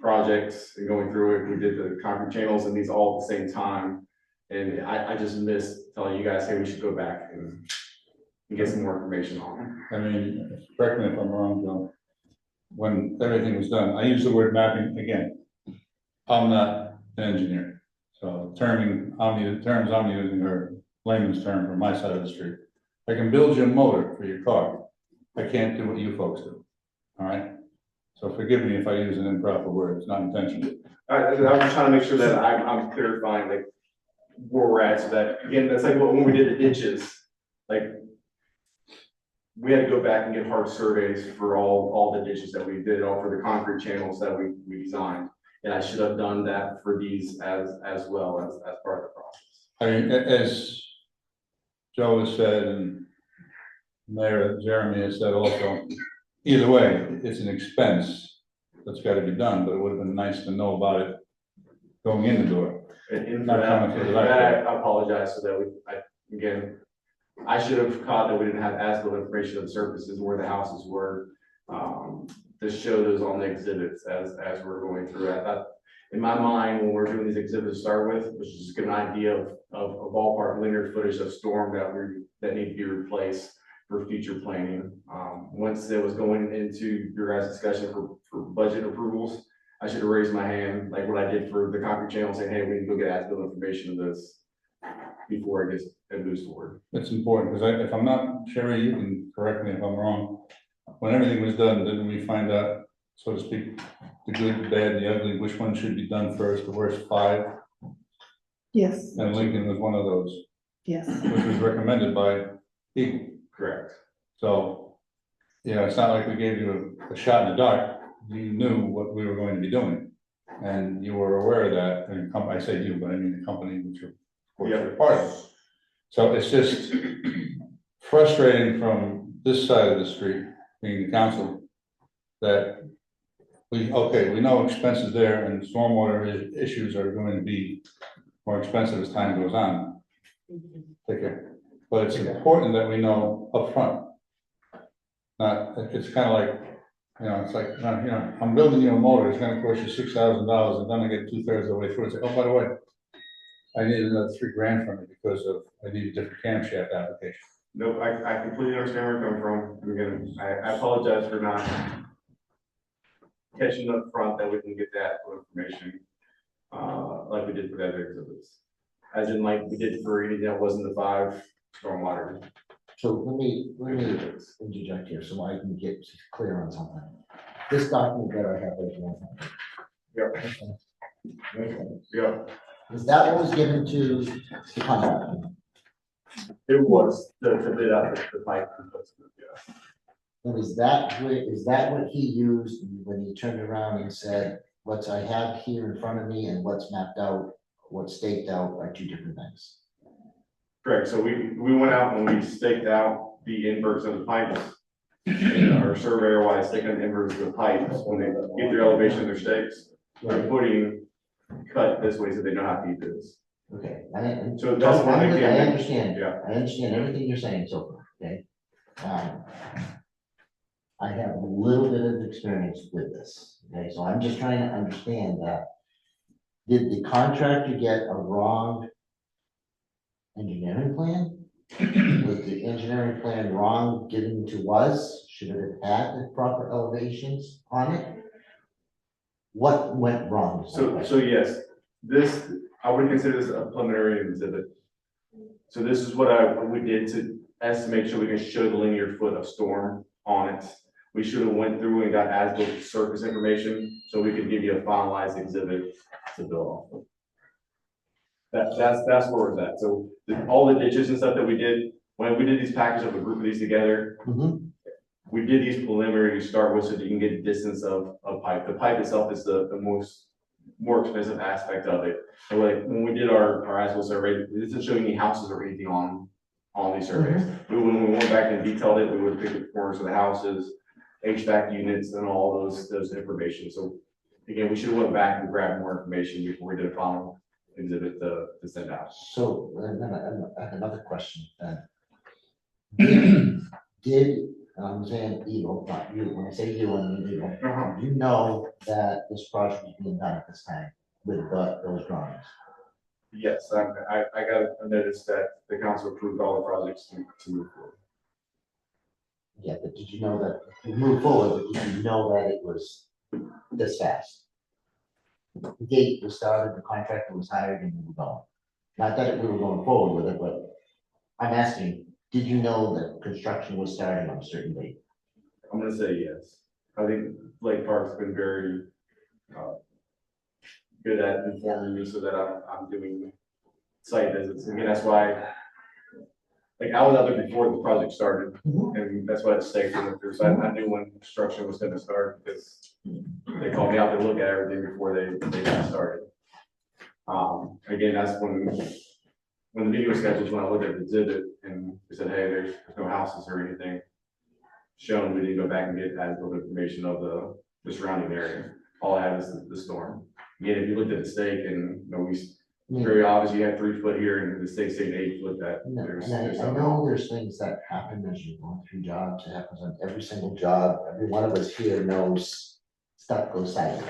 projects and going through it. We did the concrete channels and these all at the same time. And I just missed telling you guys, hey, we should go back and get some more information on them. I mean, correct me if I'm wrong, Joe. When everything was done, I use the word mapping again. I'm not an engineer, so the terms I'm using are layman's term for my side of the street. I can build you a motor for your car. I can't do what you folks do. All right. So forgive me if I use an improper word. It's not intentional. I'm just trying to make sure that I'm clarifying like where we're at, so that, again, that's like when we did the ditches, like we had to go back and get hard surveys for all the ditches that we did, all for the concrete channels that we designed. And I should have done that for these as well as part of the process. I mean, as Joe has said, and Mayor Jeremy has said also, either way, it's an expense that's got to be done, but it would have been nice to know about it going in the door. And Not for coming through the back that, I apologize for that. I should have caught that we didn't have as-built information of the surfaces where the houses were, to show those on the exhibits as we're going through. I thought, in my mind, when we're doing these exhibits to start with, which is just get an idea of a ballpark linear footage of storm that need to be replaced for future planning. Once it was going into your guys' discussion for budget approvals, I should have raised my hand, like what I did for the concrete channel, saying, hey, we need to go get as-built information of this before it moves forward. It's important, because if I'm not, Sherry, you can correct me if I'm wrong. When everything was done, didn't we find out, so to speak, the good, the bad, the ugly, which one should be done first, the worst 5? Yes, And Lincoln was one of those, yes. which was recommended by Eagle. Correct. So, you know, it's not like we gave you a shot in the dark. You knew what we were going to be doing. And you were aware of that, and I say you, but I mean the company which you're, of course, Yeah. you're part of. So it's just frustrating from this side of the street, being the council, that we know expenses there and stormwater issues are going to be more expensive as time goes on. Take care. But it's important that we know upfront. It's kind of like, it's like, I'm building you a motor, it's gonna cost you $6,000, and then I get 2/3 of the way through, and say, oh, by the way, I need another $3,000 from you because I need a different camshaft application. Nope, I completely understand where you're coming from. And again, I apologize for not catching up front that we can get that information, like we did for the other exhibits. As in like we did for anything that wasn't the 5 stormwater. So let me interject here so I can get clear on something. This document that I have right now. Yep. Yep, Is that what was given to the contractor? it was to bid out the pipe. Yeah. And is that what he used when he turned around and said, what I have here in front of me and what's mapped out, what's staked out are 2 different things? Correct, so we went out and we staked out the inverts of the pipes. And our surveyor wise sticking the inverts of the pipes, when they get their elevation of their stakes, they're putting cut this way so they know how to eat this. Okay. So that's what I they understand. Yeah. I understand everything you're saying so far, okay? I have a little bit of experience with this, okay? So I'm just trying to understand that. Did the contractor get a wrong engineering plan? Was the engineering plan wrong given to us? Should it have had the proper elevations on it? What went wrong? So yes, I would consider this a preliminary exhibit. So this is what we did to estimate so we can show the linear foot of storm on it. We should have went through and got as-built surface information, so we could give you a finalized exhibit to build off of. That's where it's at. So all the ditches and stuff that we did, when we did these packages of a group of these together, Mhm. we did these preliminary to start with so that you can get a distance of pipe. The pipe itself is the more expensive aspect of it. And like when we did our as-built survey, this isn't showing any houses or anything on these surveys. When we went back and detailed it, we would pick the corners of the houses, HVAC units and all those information. So again, we should have went back and grabbed more information before we did a final exhibit to send out. So, and then I have another question then. Did, I'm saying Eagle, not you, when I say you, I mean Eagle, you know that this project was being done at this time with those drawings? Yes, I got a notice that the council approved all the projects to move forward. Yeah, but did you know that, you moved forward, but did you know that it was this fast? The date was started, the contractor was hired, and we were going. Not that we were going forward with it, but I'm asking, did you know that construction was starting on a certain date? I'm gonna say yes. I think Lake Park's been very good at informing me so that I'm doing site visits. Again, that's why, like, I was out there before the project started, and that's why the stakes went through. So I knew when construction was gonna start because they called me out to look at everything before they got started. Again, that's when the video schedules, when I looked at the exhibit and they said, hey, there's no houses or anything shown, we didn't go back and get as built information of the surrounding area. All I have is the storm. Again, if you looked at the stake and, very obvious, you had 3 foot here and the stake's saying 8 foot, that No, there's and I something. know there's things that happen as you're going through jobs, it happens on every single job, every one of us here knows stuff goes sideways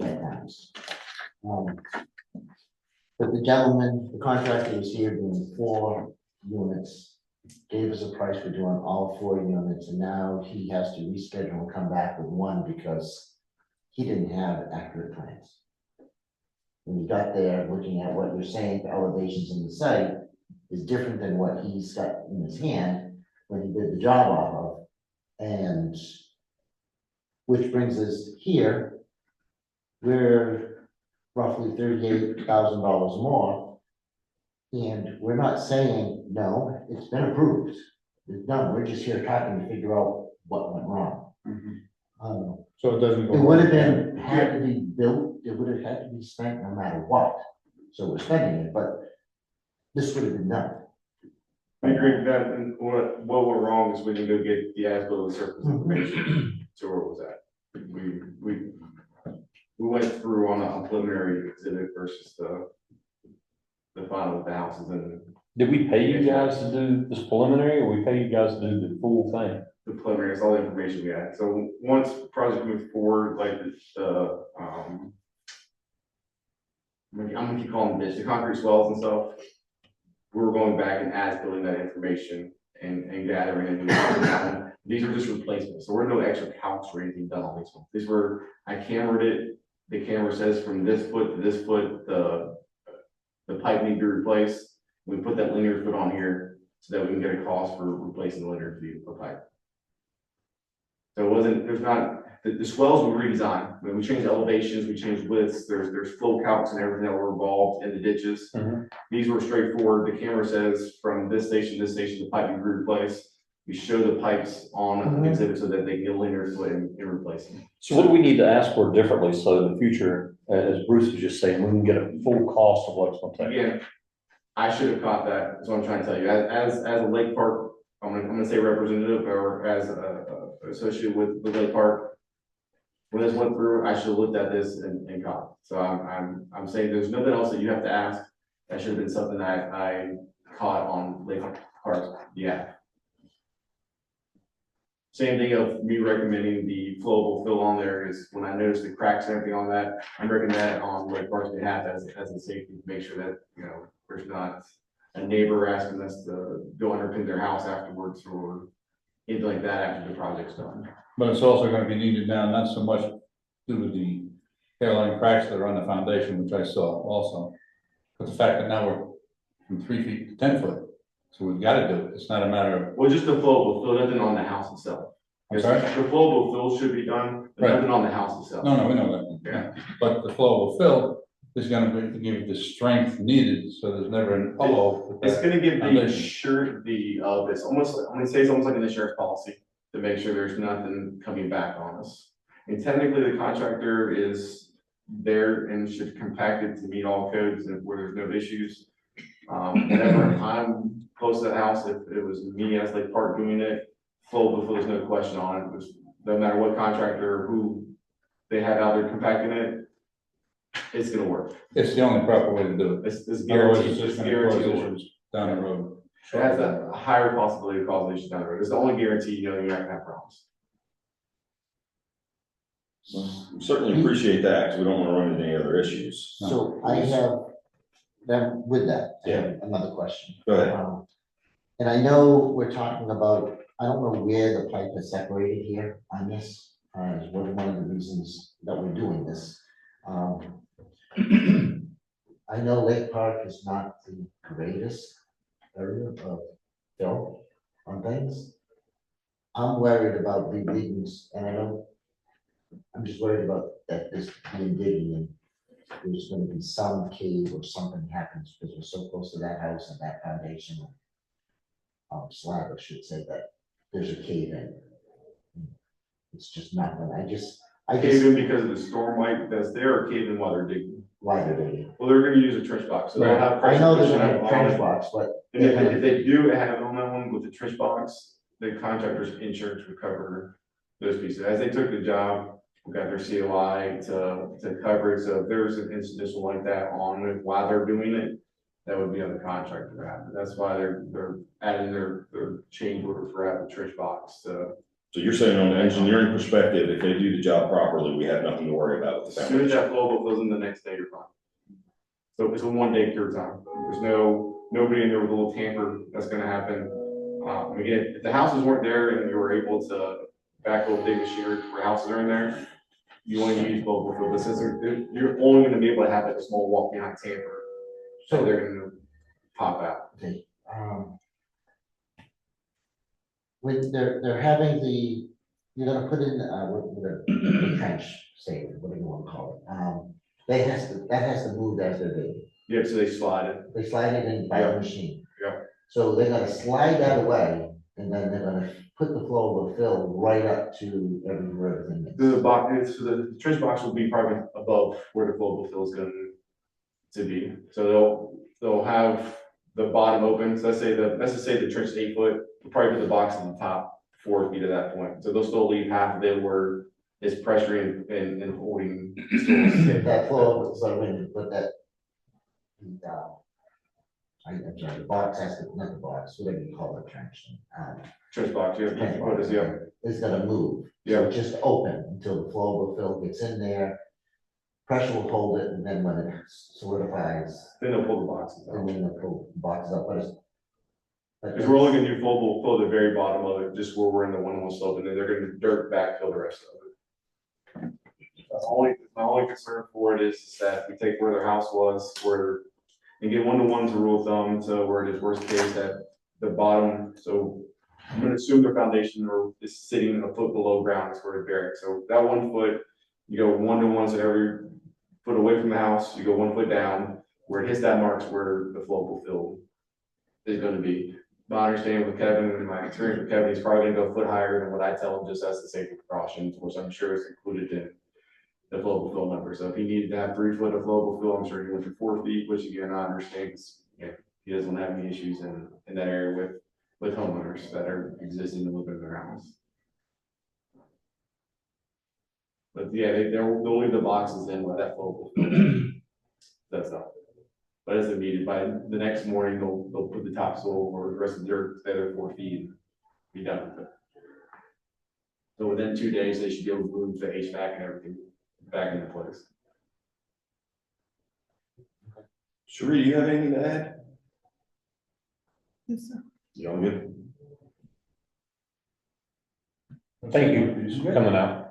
at times. But the gentleman, the contractor was here doing 4 units, gave us a price for doing all 4 units, and now he has to reschedule and come back with 1 because he didn't have accurate plans. When you got there, looking at what you're saying, the elevations in the site is different than what he's got in his hand when he did the job off of. And which brings us here, we're roughly $38,000 more. And we're not saying, no, it's been approved. It's done. We're just here talking to figure out what went wrong. I don't know. So it doesn't go. It would have been, had to be built, it would have had to be spent no matter what. So we're spending it, but this would have been done. I agree with that, and what went wrong is we didn't go get the as-built surface information to where it was at. We went through on a preliminary exhibit versus the final with the houses and Did we pay you guys to do this preliminary, or we pay you guys to do the full thing? the preliminary, it's all the information we had. So once the project moved forward, like I'm gonna keep calling them the concrete swells and stuff. We were going back and as-building that information and gathering it. These are just replacements, so we're no extra counts or anything done on these ones. These were, I cambered it, the camera says from this foot to this foot, the pipe need to be replaced. We put that linear foot on here so that we can get a cost for replacing the linear feet of pipe. So it wasn't, there's not, the swells were redesigned. When we changed elevations, we changed widths, there's flow calcs and everything that were involved in the ditches. Mhm. These were straightforward. The camera says from this station to this station, the pipe will be replaced. We show the pipes on the exhibit so that they can get linear foot and replace them. So what do we need to ask for differently, so in the future, as Bruce was just saying, we can get a full cost of what it's gonna take? Again, I should have caught that, that's what I'm trying to tell you. As a Lake Park, I'm gonna say representative or as associated with Lake Park. When this went through, I should have looked at this and caught it. So I'm saying there's nothing else that you have to ask. That should have been something that I caught on Lake Park, yeah. Same thing of me recommending the flowable fill on there is when I noticed the cracks and everything on that, I'm recommending that on Lake Park's behalf as a safety to make sure that, you know, there's not a neighbor asking us to go underpin their house afterwards or anything like that after the project's done. But it's also gonna be needed now, not so much due to the hairline cracks that are on the foundation, which I saw also. But the fact that now we're from 3 feet to 10 foot, so we've gotta do it, it's not a matter of, Well, just the flowable fill, nothing on the house itself. I'm sorry? The flowable fill should be done, but Right. nothing on the house itself. No, we know that. Yeah. But the flowable fill is gonna be, give the strength needed, so there's never an uh-oh. It's gonna give the Foundation. surety of, it's almost, I'm gonna say it's almost like an insurance policy to make sure there's nothing coming back on us. And technically, the contractor is there and should compact it to meet all codes and where there's no issues. Whenever I'm close to the house, if it was me as Lake Park doing it, flowable fill, there's no question on it. It was, no matter what contractor or who they had out there compacting it, it's gonna work. It's the only proper way to do it. It's Otherwise, guaranteed, it's it's just gonna cause guaranteed to work. issues down the road. It has a higher possibility of causing issues down the road. It's the only guarantee, you know, you're not gonna have problems. We certainly appreciate that, because we don't want to run into any other issues. So I have, then with that, I have another question. Go ahead. And I know we're talking about, I don't know where the pipe is separated here on this, is one of the reasons that we're doing this. I know Lake Park is not the greatest area of fill on things. I'm worried about the diggings, and I don't, I'm just worried about that this being digging and there's gonna be some cave or something happens because we're so close to that house and that foundation. Slab, I should say that there's a cave in. It's just not, I just, Cave in because of the storm pipe that's there, or cave in while they're digging? why they're digging. Well, they're gonna use a trench box, so they'll Right. have. I know there's pressure a on trench it. box, but And if they do have on that one with the trench box, the contractor's insurance would cover those pieces. As they took the job, we got their COI to cover it, so if there's an incidental like that on it while they're doing it, that would be on the contractor to have. That's why they're adding their change order for having the trench box to. So you're saying on the engineering perspective, if they do the job properly, we have nothing to worry about with the As soon as foundation? that flow goes in the next day, you're fine. So it's a 1 day cure time. There's nobody in there with a little tamper that's gonna happen. Again, if the houses weren't there and you were able to backhoe big machinery where houses are in there, you want to use global fill, but since you're only gonna be able to have like a small walk behind tamper, so they're gonna pop out. okay, when they're having the, you're gonna put in, the trench, say, whatever you wanna call it. That has to move as they're digging. Yep, so they slide it. They slide it in by Yeah. the machine. Yeah. So they're gonna slide that away and then they're gonna put the flowable fill right up to where everything The is. box, so the trench box will be probably above where the flowable fill is going to be. So they'll have the bottom open, so let's just say the trench is 8 foot, we'll probably put the box in the top 4 feet at that point. So they'll still leave half of it where it's pressuring and holding. That flow, so when you put that. I'm sorry, the box has to, not the box, whatever you call it, trench. Trench box, yeah, trench what is, box, yeah, It's gonna move. So it's just open until the flowable fill gets in there. Pressure will hold it, and then when it solidifies, then they'll pull the boxes then out. we're gonna pull the boxes up, but it's. Because we're only gonna do flowable fill at the very bottom of it, just where we're in the 1-1 slope, and then they're gonna dirt backfill the rest of it. My only concern for it is that we take where their house was, and get 1-to-1 to rule of thumb to where it is worst case at the bottom, so I'm gonna assume their foundation is sitting a foot below ground is where it's buried, so that 1 foot, you go 1-to-1, so every foot away from the house, you go 1 foot down, where it hits that marks where the flowable fill is gonna be. My understanding with Kevin and my experience with Kevin, he's probably gonna go a foot higher than what I tell him, just as the safety precautions, which I'm sure is included in the flowable fill number. So if he needed to have 3 foot of flowable fill, I'm sure he went to 4 feet, which again, I understand, because he doesn't have any issues in that area with homeowners that are existing and living in their house. But yeah, they'll leave the boxes in with that flowable fill. That's not. But as they're needed, by the next morning, they'll put the topsoil or the rest of the dirt, stay there 4 feet, and be done with it. So within 2 days, they should be able to move the HVAC and everything back into place. Sheree, do you have anything to add? Yes, sir. You all good? Thank you for coming out.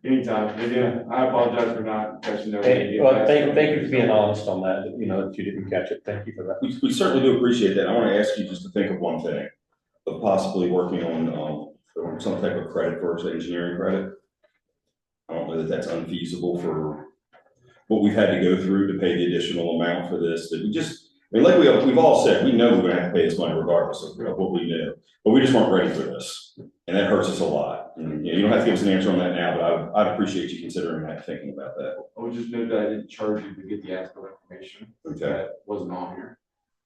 Anytime, and again, I apologize for not catching Hey, everything. well, thank you for being honest on that, you know, that you didn't catch it. Thank you for that. We certainly do appreciate that. I want to ask you just to think of one thing, of possibly working on some type of credit for engineering credit. I don't know that that's unfeasible for what we've had to go through to pay the additional amount for this, that we just, I mean, like we've all said, we know we're gonna have to pay this money regardless of what we knew, but we just weren't ready for this, and that hurts us a lot. And, you know, you don't have to give us an answer on that now, but I'd appreciate you considering that, thinking about that. I would just note that I didn't charge you to get the ASBIL information. Okay. That wasn't on here.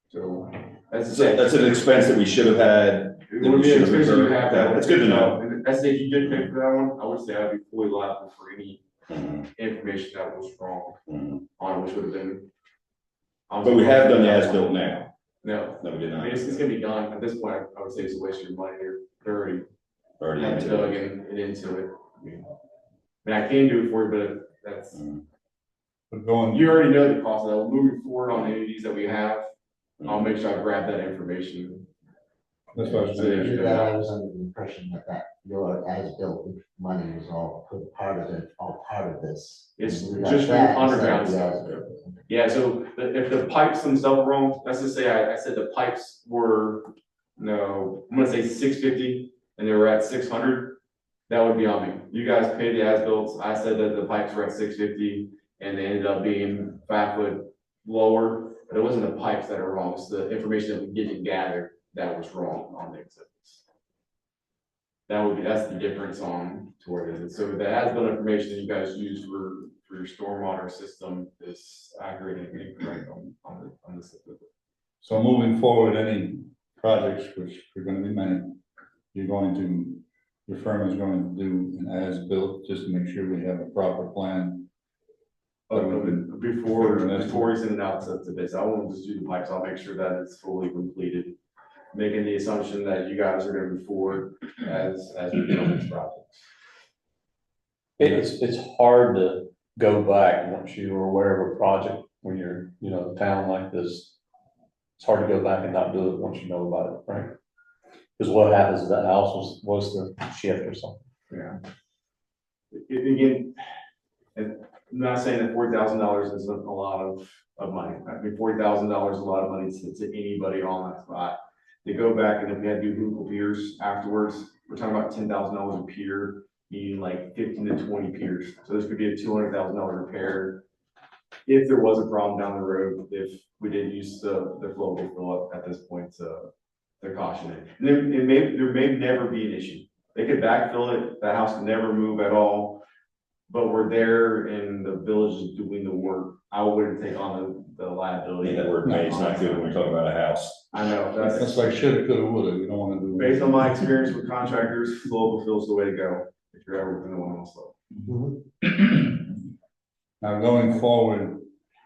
So that's. That's an expense that we should have had. It would be an expense you have that. That's good to know. And that's if you did pay for that one, I would say I'd be fully liable for any information that was wrong on, which would have been. But we have done the as-built now. No, No, we did I not. mean, it's gonna be done. At this point, I would say it's a waste of your money. They're already Already into dug it. into it. I mean, I can do it for you, but that's, But going, you already know the cost of that. Moving forward on any of these that we have, I'll make sure I grab that information. that's what I was So saying. you that I was under the impression that your as-built money was all put part of it, all part of this. It's We got just for that underground instead of stuff. the as-built. Yeah, so if the pipes themselves are wrong, let's just say I said the pipes were, no, I'm gonna say 650 and they were at 600, that would be on me. You guys paid the as-bills, I said that the pipes were at 650 and they ended up being 5 foot lower, but it wasn't the pipes that are wrong, it's the information that we didn't gather that was wrong on the exhibits. That's the difference on to where it is. So the as-built information that you guys use for your stormwater system is accurate and incorrect on the system. So moving forward, any projects, which are gonna be many, your firm is going to do an as-built, just to make sure we have a proper plan. Before we send it out to bids, I won't just do the pipes, I'll make sure that it's fully completed. Making the assumption that you guys are gonna move forward as we get on this project. It's hard to go back once you are aware of a project when you're, you know, a town like this. It's hard to go back and not do it once you know about it, right? Because what happens is that house was the shift or something. Yeah. Again, and I'm not saying that $40,000 isn't a lot of money. I mean, $40,000 is a lot of money to anybody on that spot. They go back and if we had to do Google piers afterwards, we're talking about $10,000 a pier, meaning like 15 to 20 piers. So this could be a $200,000 repair. If there was a problem down the road, if we didn't use the flowable fill up at this point to to caution it. And there may never be an issue. They could backfill it, that house could never move at all. But we're there and the village is doing the work. I wouldn't take on the I liability. think that word may is not good when we talk about a house. I know, That's that's, like shoulda, coulda, woulda, you don't wanna do. based on my experience with contractors, flowable fill's the way to go, if you're ever gonna want to slow. Now, going forward,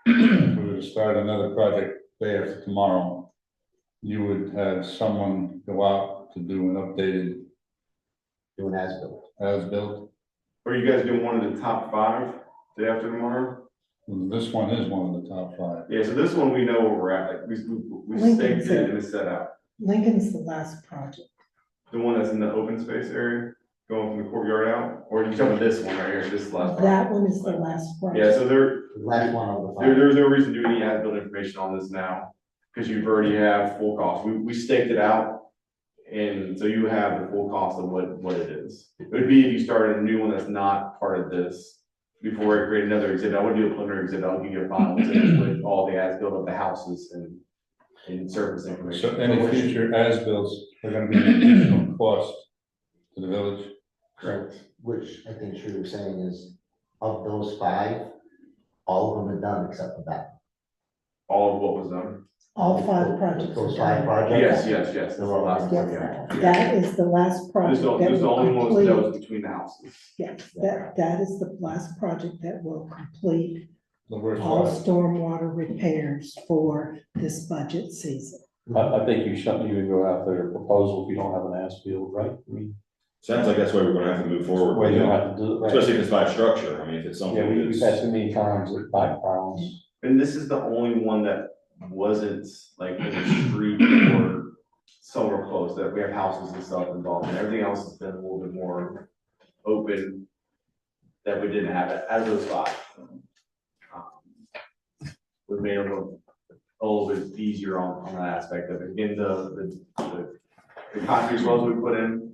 if we were to start another project day after tomorrow, you would have someone go out to do an updated Doing as-built. as-built. Are you guys doing one of the top 5 day after tomorrow? This one is one of the top 5. Yeah, so this one, we know where we're at, like, we Lincoln staked it and it's set out. Lincoln's the last project. The one that's in the open space area, going from the courtyard out, or you talking about this one right here, this last one? That one is the last Yeah, project. so The last one of the 5. there's no reason to do any as-built information on this now, because you've already have full cost. We staked it out. And so you have the full cost of what it is. It would be if you started a new one that's not part of this, before I create another exhibit, I would do a preliminary exhibit, I'll give you a final exhibit with all the as-built of the houses and service information. So any future as-bills are gonna be an additional cost to the village? Correct. Which I think Shrew was saying is, of those 5, all of them are done except for that. All of what was done. All 5 projects. Those are 5 done. projects? Yes, that's the last one, yeah. Yes, that is the last This project is that the only will one that complete. was between the houses. Yes, that is the last project that will complete The worst all part. stormwater repairs for this budget season. I think you shouldn't even go out there proposal if you don't have an as-built, right? I mean, Sounds like that's why we're gonna have to move forward. well, you don't have to do it, right? Especially if it's by structure. I mean, if it's Yeah, something we've had that's. too many times with backgrounds. And this is the only one that wasn't like in the street or somewhere close, that we have houses and stuff involved, and everything else has been a little bit more open that we didn't have it, out of those 5. We made it a little bit easier on that aspect of it. Again, the concrete wells we put in,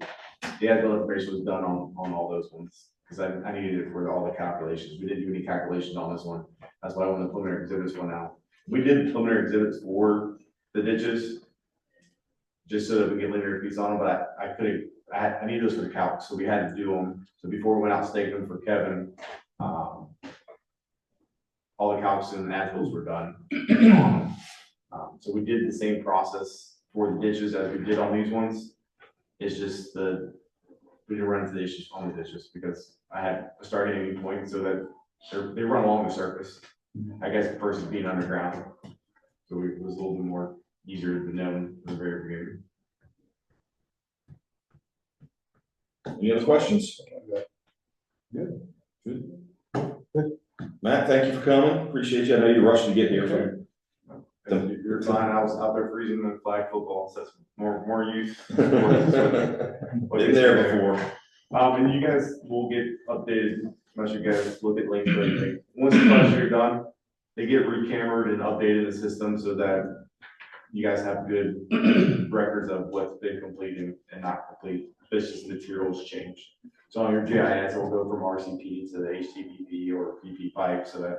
the as-built information was done on all those ones, because I needed it for all the calculations. We didn't do any calculations on this one. That's why when the preliminary exhibits went out. We did preliminary exhibits for the ditches, just so that we get linear feet on them, but I couldn't, I need those for the calc, so we had to do them. So before we went out staking them for Kevin, all the calcs and as-bills were done. So we did the same process for the ditches as we did on these ones. It's just we didn't run into the issues on the ditches, because I had a starting ending point so that they run along the surface. I guess versus being underground. So it was a little bit more easier to know in the very beginning. Any other questions? Good. Matt, thank you for coming. Appreciate you. I know you rushed to get here. You're fine, I was out there freezing the flag football, so that's more use. Been there before. And you guys will get updated, unless you guys look at links or anything. Once the projects are done, they get recamered and updated in the system so that you guys have good records of what's been completed and not complete. It's just materials change. So on your GIS, it'll go from RCP to the HTTP or PP pipe, so that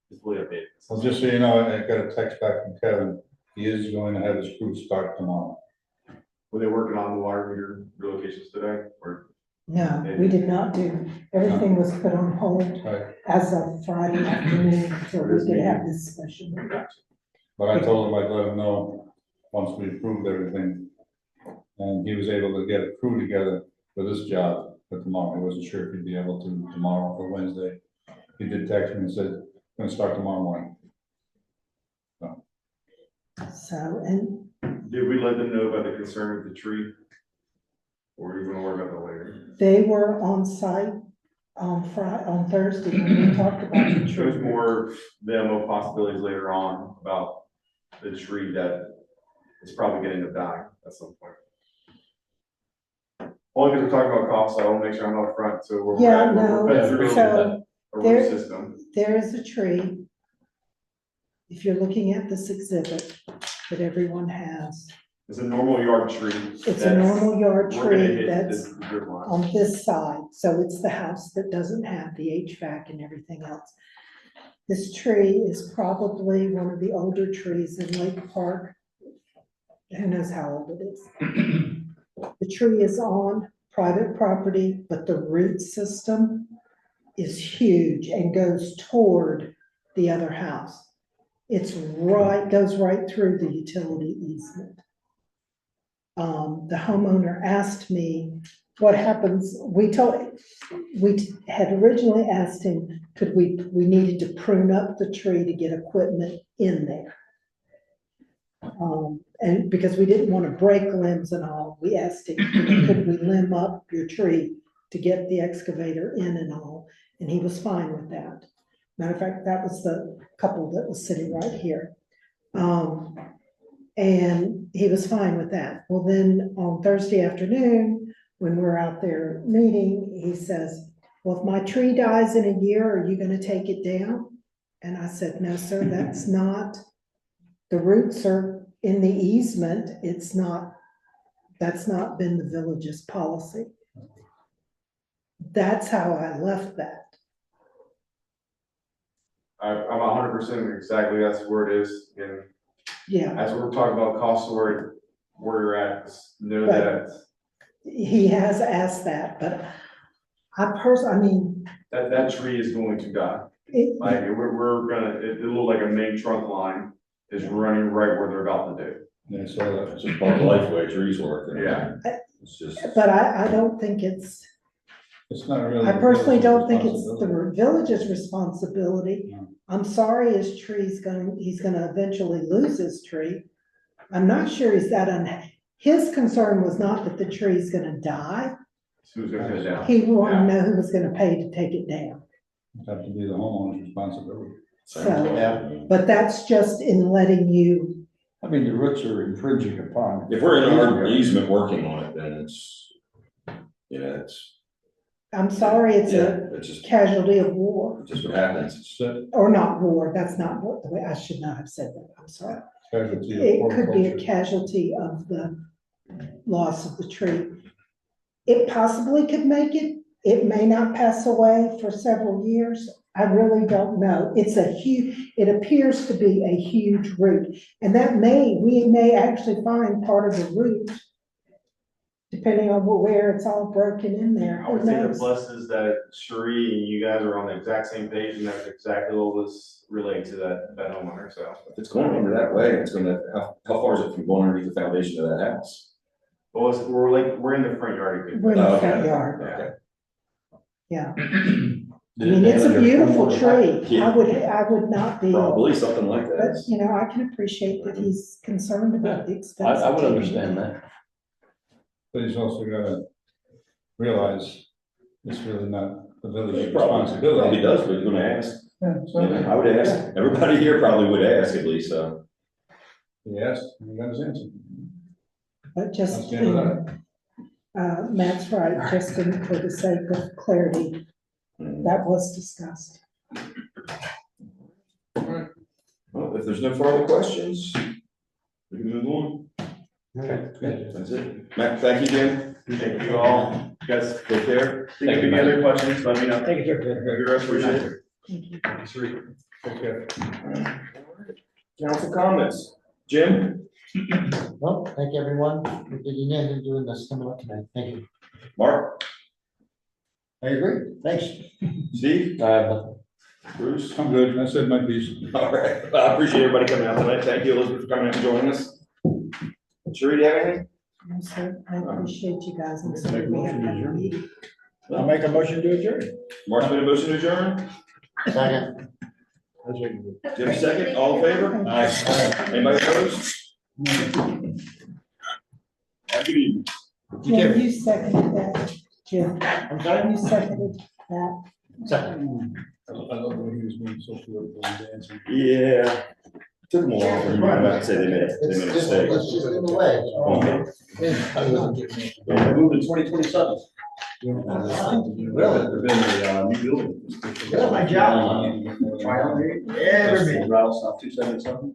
it's fully updated. Well, just so you know, I got a text back from Kevin. He is going to have his crew start tomorrow. Were they working on the water meter relocations today, or? No, we did not do, everything was put on hold Right. as of Friday afternoon, so we could have this special meeting. But I told him I'd let him know once we approved everything. And he was able to get a crew together for this job for tomorrow. He wasn't sure if he'd be able to tomorrow or Wednesday. He did text me and said, gonna start tomorrow morning. So, and Did we let them know about the concern with the tree? Or are you gonna worry about that later? they were on site on Thursday when we talked about the There's tree. more demo possibilities later on about the tree that is probably gonna end up dying at some point. Only because we're talking about costs, so I wanna make sure I'm up front, so we're. Yeah, we're through no, so a root there- system. there is a tree. If you're looking at this exhibit that everyone has, It's a normal yard tree. it's a that's- normal yard we're gonna tree hit that's this drip line. on this side, so it's the house that doesn't have the HVAC and everything else. This tree is probably one of the older trees in Lake Park. who knows how old it is. The tree is on private property, but the root system is huge and goes toward the other house. It's right, goes right through the utility easement. The homeowner asked me what happens, we had originally asked him, we needed to prune up the tree to get equipment in there. And because we didn't want to break limbs and all, we asked him, could we limb up your tree to get the excavator in and all? And he was fine with that. Matter of fact, that was the couple that was sitting right here. And he was fine with that. Well, then on Thursday afternoon, when we're out there meeting, he says, well, if my tree dies in a year, are you gonna take it down? And I said, no, sir, that's not, the roots are in the easement. It's not, that's not been the village's policy. That's how I left that. I'm 100% exactly, that's where it is, and Yeah, as we're talking about costs where you're at, just know that he has asked that, but I mean, that tree is going to die. it, Like, we're gonna, it look like a main trunk line is running right where they're about to do. Yeah, so It's just part of life, the way trees work. Yeah. It's just. but I don't think it's, it's not really. I personally don't think it's responsibility. the village's responsibility. No. I'm sorry his tree's he's gonna eventually lose his tree. I'm not sure he's that his concern was not that the tree's gonna die. Who's gonna cut it down? He wanted to know who was gonna pay to take it down. It'd have to be the homeowner's responsibility. So, Yeah. but that's just in letting you, I mean, the roots are infringing upon. If we're in our easement working on it, then it's, it's, I'm sorry, it's yeah, a it's just, casualty of war, just what happens. So, or not war, that's not what, the way, I should not have said that, I'm sorry. casualty of It could be a foreclosure. casualty of the loss of the tree. It possibly could make it, it may not pass away for several years, I really don't know. It's it appears to be a huge root, and we may actually find part of the root, depending on where it's all broken in there, I who would say the knows? plus is that Sheree and you guys are on the exact same page, and that's exactly what was relating to that homeowner, so. If it's going under that way, it's gonna, how far is it from going underneath the foundation of that house? Well, we're in the front yard. you could- We're in the Oh, front okay. yard, Okay. yeah. I mean, it's a beautiful tree, I would not be, Probably something like but, that. you know, I can appreciate that he's concerned about the expense. I of would taking understand it. that. But he's also gotta realize it's really not the village's He probably responsibility. does, but he's gonna ask. Yeah, so I would ask, everybody here probably would ask at least, so. he asked, he got his answer. But just, That's the end of that. Matt's right, just for the sake of clarity, that was discussed. Well, if there's no further questions, we can move on. Okay. That's it. Matt, thank you, Jim. Thank you all, you guys, Take care. think of any other questions, let me know. Thank you, sir. Have a good rest of your day. Thank you. Take care. Council comments. Jim? Well, thank you, everyone, for digging in and doing this coming up tonight. Thank you. Mark? I agree, thanks. Steve? Bruce? I'm good, I said my piece. All right. Well, I appreciate everybody coming out tonight. Thank you, Elizabeth, for coming out and joining us. Sheree, do you have anything? No, sir, I appreciate you guys, and so we have another meeting. I'll make a motion to adjourn. Mark's made a motion to adjourn. Second. Jim, second. All in favor? Anybody opposed? Have a good evening. Jim, you seconded that, Jim, I'm sorry? you seconded that. Second. I love the way he was being so political and dancing. Yeah. Took them a while for me to come out and say they made a mistake. It's just in the way. Yeah, moved in 2027. Really? There's been a new building. Yeah, my job. Trial. Yeah, every meeting. Rattle South 277.